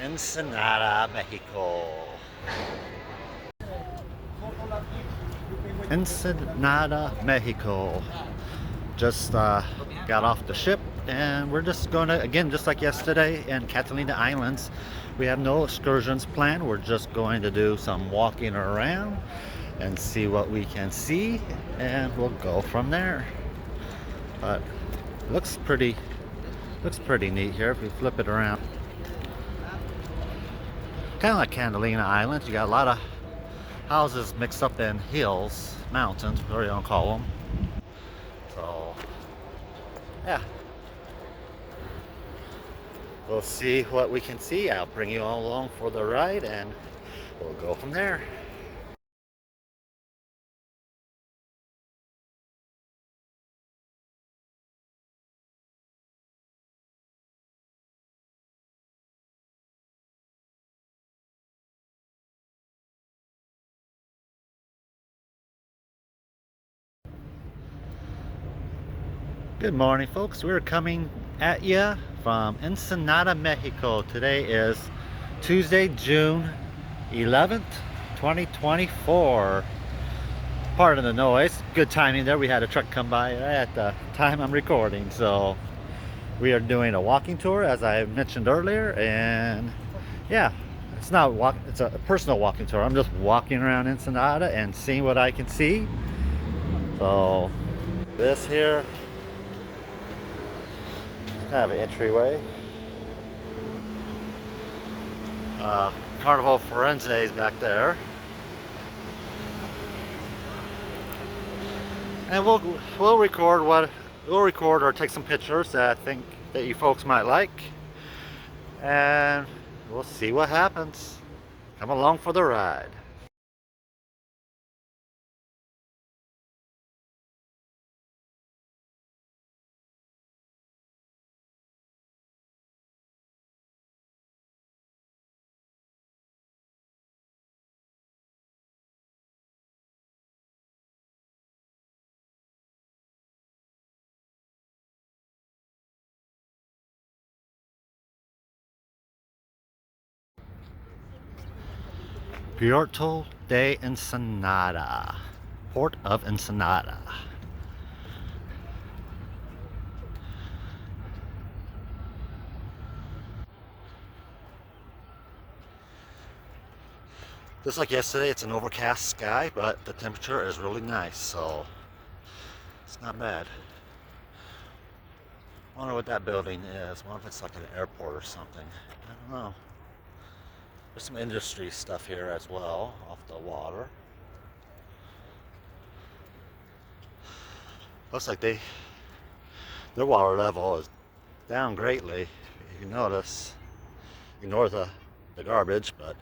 Ensenada, Mexico. Ensenada, Mexico. Just got off the ship and we're just going to, again, just like yesterday in Catalina Islands, we have no excursions planned. We're just going to do some walking around and see what we can see, and we'll go from there. But looks pretty neat here if we flip it around. Kind of like Catalina Islands, you got a lot of houses mixed up in hills, mountains, whatever you want to call them. So yeah, we'll see what we can see. I'll bring you all along for the ride and we'll go from there. Good morning, folks. We're coming at you from Ensenada, Mexico. Today is Tuesday, June 11th, 2024. Pardon the noise. Good timing there. We had a truck come by right at the time I'm recording. So we are doing a walking tour, as I mentioned earlier, and yeah, it's a personal walking tour. I'm just walking around Ensenada and seeing what I can see. So this here, kind of an entryway. Carnival Firenze is back there, and we'll record or take some pictures that I think that you folks might like, and we'll see what happens. Come along for the ride. Puerto de Ensenada, Port of Ensenada. Just like yesterday, it's an overcast sky, but the temperature is really nice, so it's not bad. I wonder what that building is. I wonder if it's like an airport or something. I don't know. There's some industry stuff here as well, off the water. Looks like their water level is down greatly. If you notice, ignore the garbage, but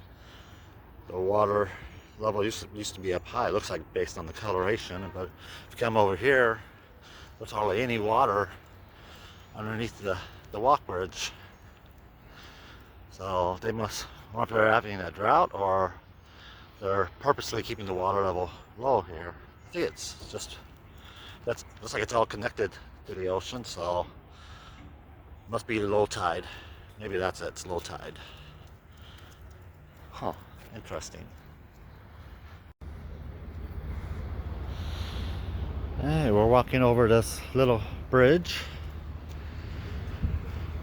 the water level used to be up high. It looks like based on the coloration, but if you come over here, there's hardly any water underneath the walk bridge. So they must, I wonder if they're having a drought or they're purposely keeping the water level low here. I think it's just, looks like it's all connected to the ocean, so must be low tide. Maybe that's it, it's low tide. Huh, interesting. Hey, we're walking over this little bridge.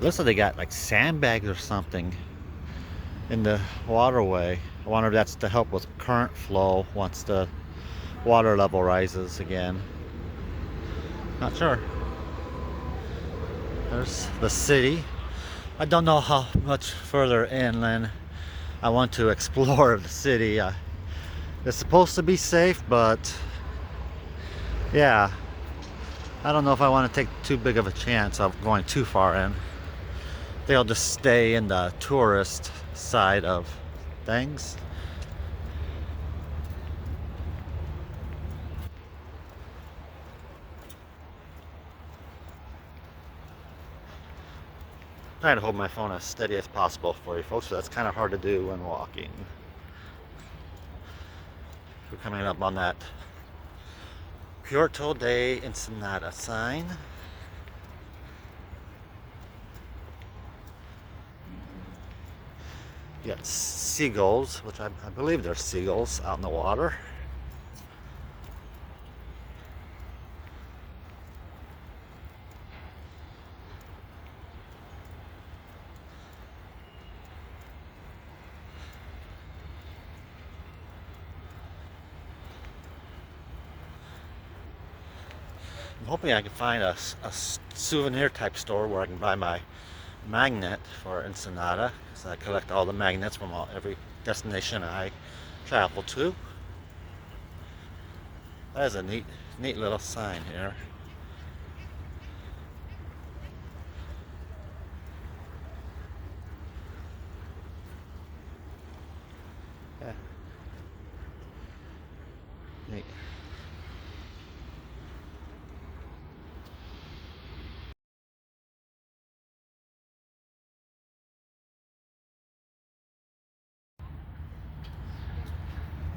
Looks like they got like sandbags or something in the waterway. I wonder if that's to help with current flow once the water level rises again. Not sure. There's the city. I don't know how much further inland I want to explore the city. It's supposed to be safe, but yeah, I don't know if I want to take too big of a chance of going too far in. They'll just stay in the tourist side of things. Trying to hold my phone as steady as possible for you folks, but that's kind of hard to do when walking. We're coming up on that Puerto de Ensenada sign. You got seagulls, which I believe they're seagulls out in the water. I'm hoping I can find a souvenir type store where I can buy my magnet for Ensenada, because I collect all the magnets from every destination I travel to. That is a neat little sign here. Yeah, neat.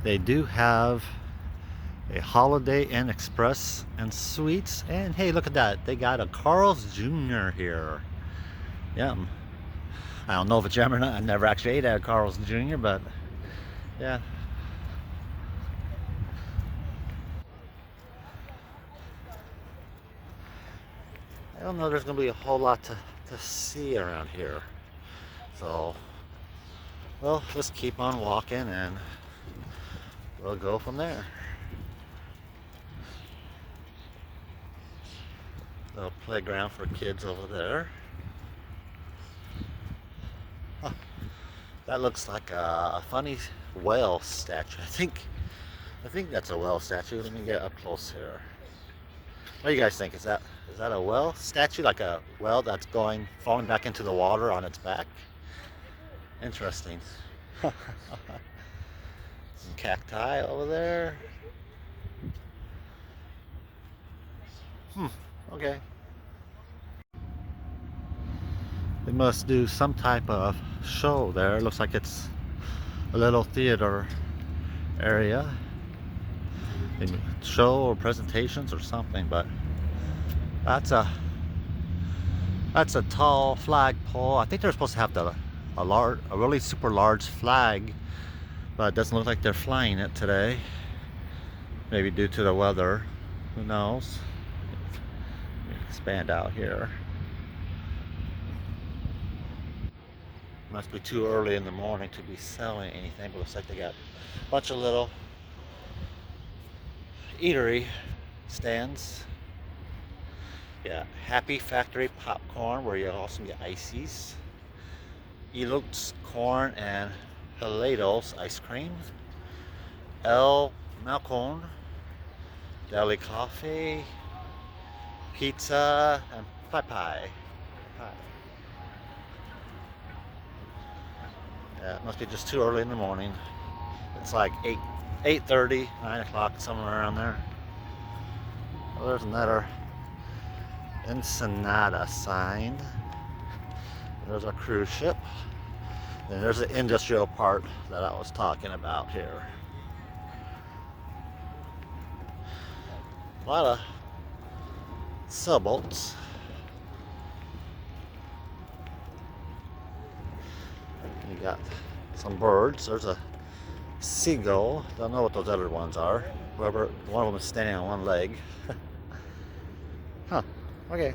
They do have a Holiday Inn Express and Suites, and hey, look at that! They got a Carl's Jr. here. Yum. I don't know if it's yum or not. I never actually ate at a Carl's Jr., but yeah. I don't know. There's gonna be a whole lot to see around here, so well, let's keep on walking and we'll go from there. Little playground for kids over there. Huh. That looks like a funny whale statue. I think that's a whale statue. Let me get up close here. What do you guys think? Is that a whale statue? Like a whale that's falling back into the water on its back? Interesting. Some cacti over there. Okay. They must do some type of show there. It looks like it's a little theater area. Maybe show or presentations or something, but that's a tall flagpole. I think they're supposed to have a really super large flag, but it doesn't look like they're flying it today. Maybe due to the weather. Who knows? Expand out here. Must be too early in the morning to be selling anything, but looks like they got a bunch of little eatery stands. Yeah, Happy Factory popcorn, where you also get ices. Elotes corn and Helados ice cream. El Malcon deli coffee, pizza, and pie. Yeah, it must be just too early in the morning. It's like 8:30, 9 o'clock, somewhere around there. Well, there's another Ensenada sign. There's a cruise ship. And there's the industrial part that I was talking about here. A lot of sailboats. You got some birds. There's a seagull. Don't know what those other ones are. One of them is standing on one leg. Huh. Okay.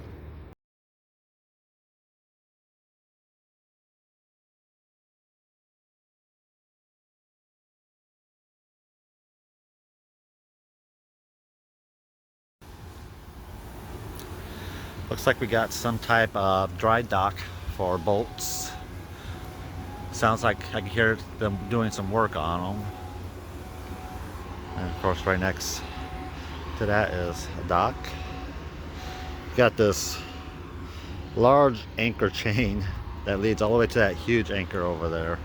Looks like we got some type of dry dock for boats. Sounds like I can hear them doing some work on them. And of course, right next to that is a dock. Got this large anchor chain that leads all the way to that huge anchor over there.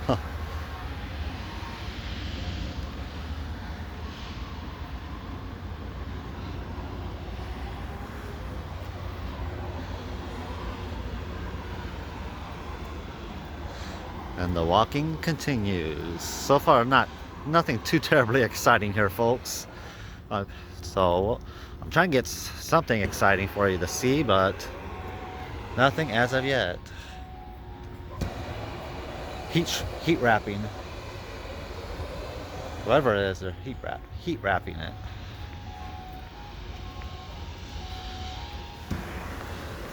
Huh. And the walking continues. So far, nothing too terribly exciting here, folks. So I'm trying to get something exciting for you to see, but Nothing as of yet. Heat wrapping. Whatever it is, they're heat wrapping it.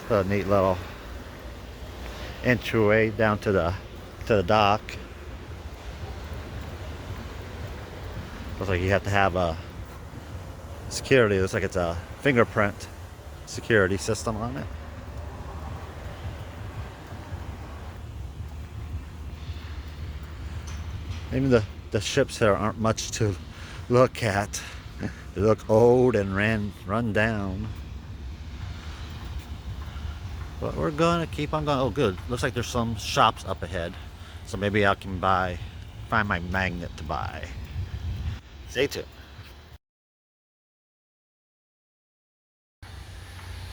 A neat little entryway down to the dock. Looks like you have to have a security. Looks like it's a fingerprint security system on it. Even the ships here aren't much to look at. They look old and run down. But we're gonna keep on going. Oh, good. Looks like there's some shops up ahead. So maybe I can find my magnet to buy. Stay tuned.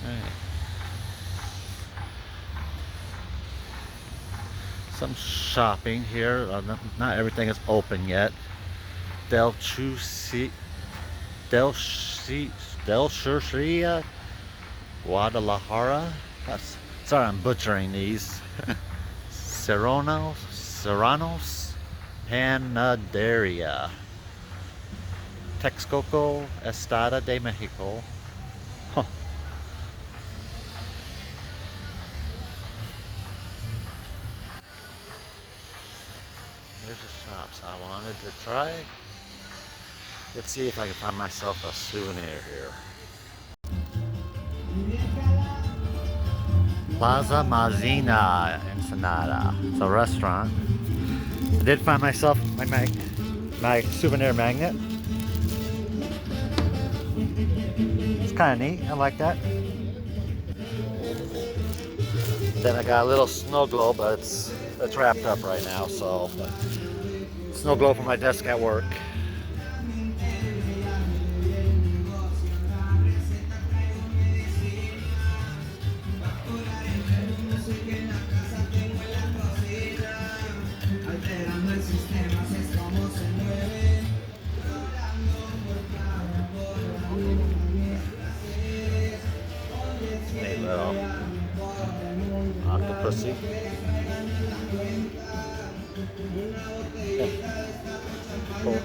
Alright. Some shopping here. Not everything is open yet. Del Churcheria, Guadalajara. Sorry, I'm butchering these. Serranos, Panaderia, Texcoco, Estada de Mexico. Huh. Here's the shops I wanted to try. Let's see if I can find myself a souvenir here. Plaza Mazina, Ensenada. It's a restaurant. I did find myself my souvenir magnet. It's kind of neat. I like that. Then I got a little snow globe, but it's wrapped up right now. So snow globe for my desk at work. Neat little octopusy. Cool.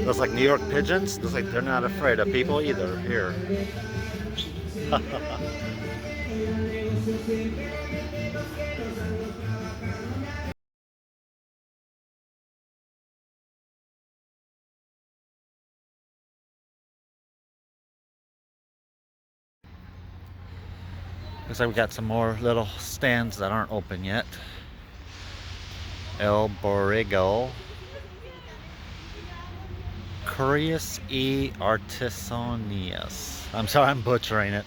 Looks like New York pigeons. Looks like they're not afraid of people either here. Looks like we got some more little stands that aren't open yet. El Borrego. Curious e Artisanias. I'm sorry, I'm butchering it.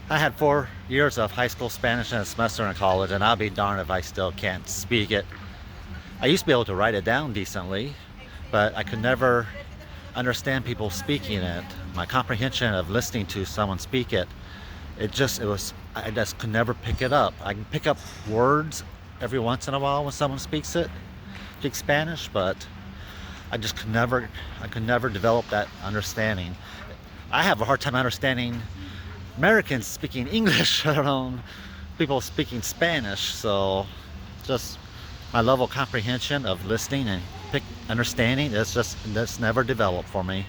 I had 4 years of high school Spanish and a semester in college, and I'll be darned if I still can't speak it. I used to be able to write it down decently, but I could never understand people speaking it. My comprehension of listening to someone speak it, I just could never pick it up. I can pick up words every once in a while when someone speak Spanish, but I could never develop that understanding. I have a hard time understanding Americans speaking English, let alone people speaking Spanish. So just my level of comprehension of listening and understanding that's never developed for me.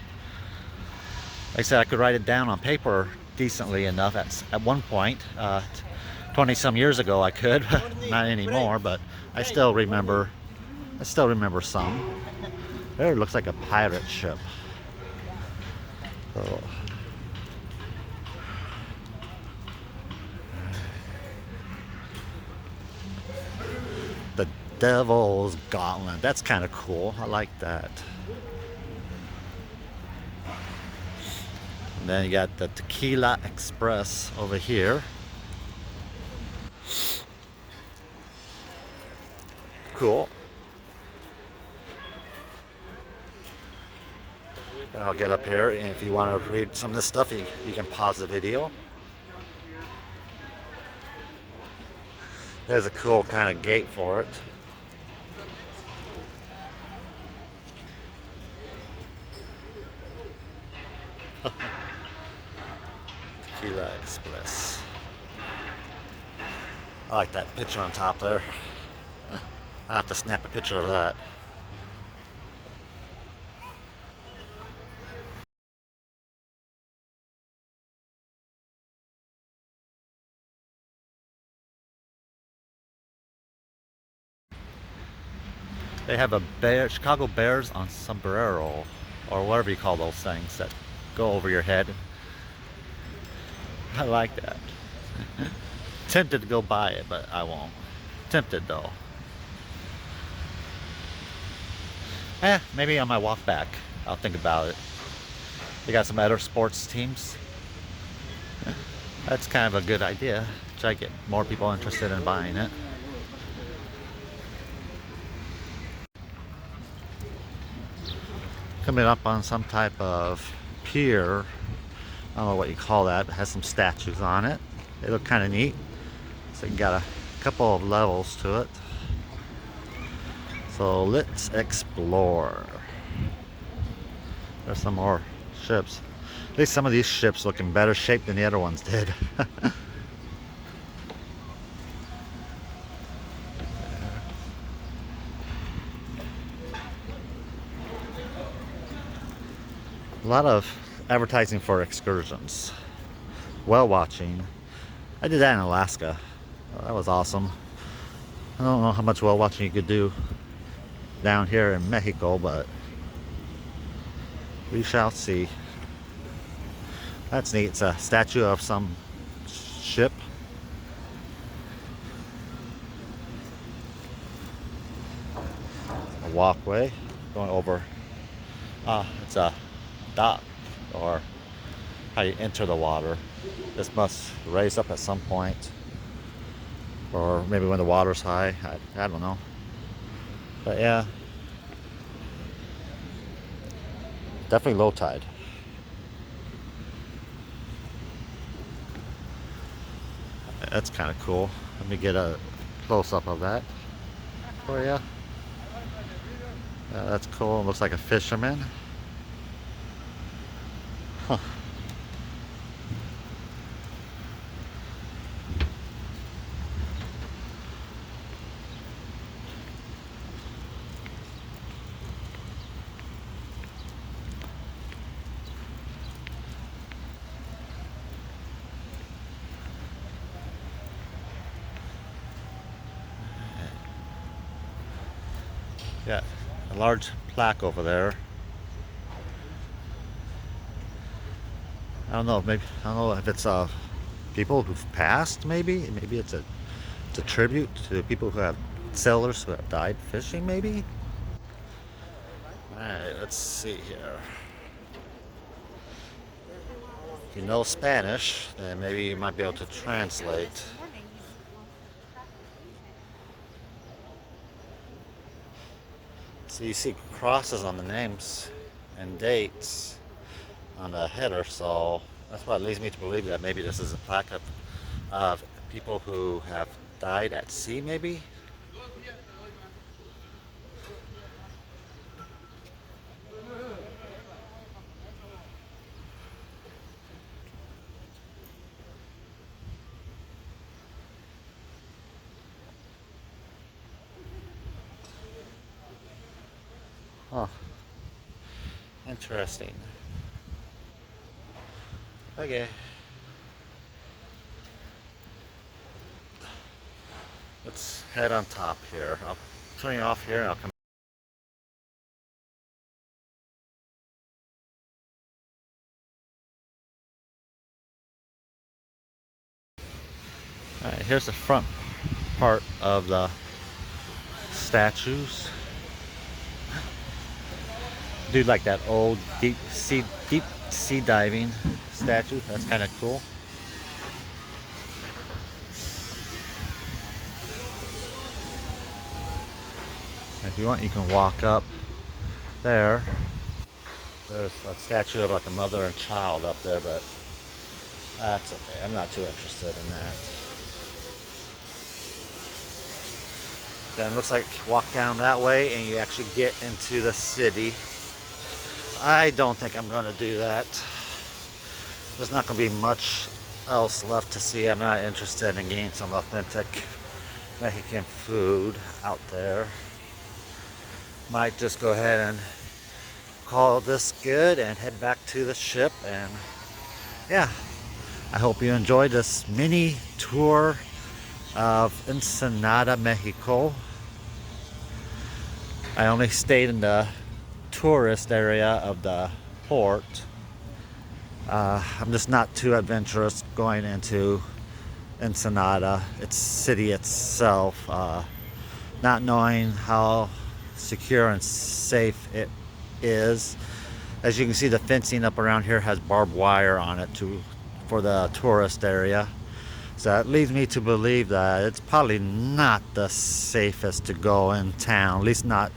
Like I said, I could write it down on paper decently enough at one point. 20 some years ago I could, not anymore, but I still remember some. There, it looks like a pirate ship. Oh. The Devil's Gauntlet. That's kind of cool. I like that. And then you got the Tequila Express over here. Cool. I'll get up here, and if you want to read some of this stuff, you can pause the video. There's a cool kind of gate for it. Tequila Express. I like that picture on top there. I have to snap a picture of that. They have a bear, Chicago Bears on sombrero, or whatever you call those things that go over your head. I like that. Tempted to go buy it, but I won't. Tempted though. Maybe on my walk back, I'll think about it. They got some other sports teams. That's kind of a good idea. Try to get more people interested in buying it. Coming up on some type of pier. I don't know what you call that, but it has some statues on it. They look kind of neat. So you got a couple of levels to it. So let's explore. There's some more ships. At least some of these ships look in better shape than the other ones did. A lot of advertising for excursions. Whale watching. I did that in Alaska. That was awesome. I don't know how much whale watching you could do down here in Mexico, but we shall see. That's neat. It's a statue of some ship. A walkway going over. It's a dock, or how you enter the water. This must raise up at some point, or maybe when the water's high. I don't know. But yeah, definitely low tide. That's kind of cool. Let me get a close-up of that for you. That's cool. It looks like a fisherman. Huh. Yeah, a large plaque over there. I don't know. Maybe I don't know if it's people who've passed. Maybe it's a tribute to the people who have sailors who have died fishing. Maybe. All right, let's see here. If you know Spanish, then maybe you might be able to translate. So you see crosses on the names and dates on the header, so that's what leads me to believe that maybe this is a plaque of people who have died at sea, maybe? Huh. Interesting. Okay. Let's head on top here. I'll turn you off here and I'll come. Alright, here's the front part of the statues. Dude, like that old deep sea diving statue. That's kind of cool. If you want, you can walk up there. There's a statue of like a mother and child up there, but that's okay. I'm not too interested in that. Then it looks like walk down that way and you actually get into the city. I don't think I'm going to do that. There's not going to be much else left to see. I'm not interested in getting some authentic Mexican food out there. Might just go ahead and call this good and head back to the ship. And yeah, I hope you enjoyed this mini tour of Ensenada, Mexico. I only stayed in the tourist area of the port. I'm just not too adventurous going into Ensenada, its city itself, not knowing how secure and safe it is. As you can see, the fencing up around here has barbed wire on it for the tourist area. So that leads me to believe that it's probably not the safest to go in town, at least not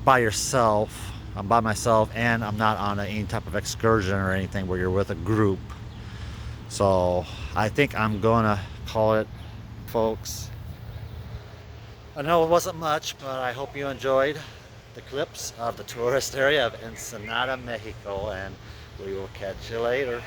by yourself. I'm by myself, and I'm not on any type of excursion or anything where you're with a group. So I think I'm gonna call it, folks. I know it wasn't much, but I hope you enjoyed the clips of the tourist area of Ensenada, Mexico, and we will catch you later.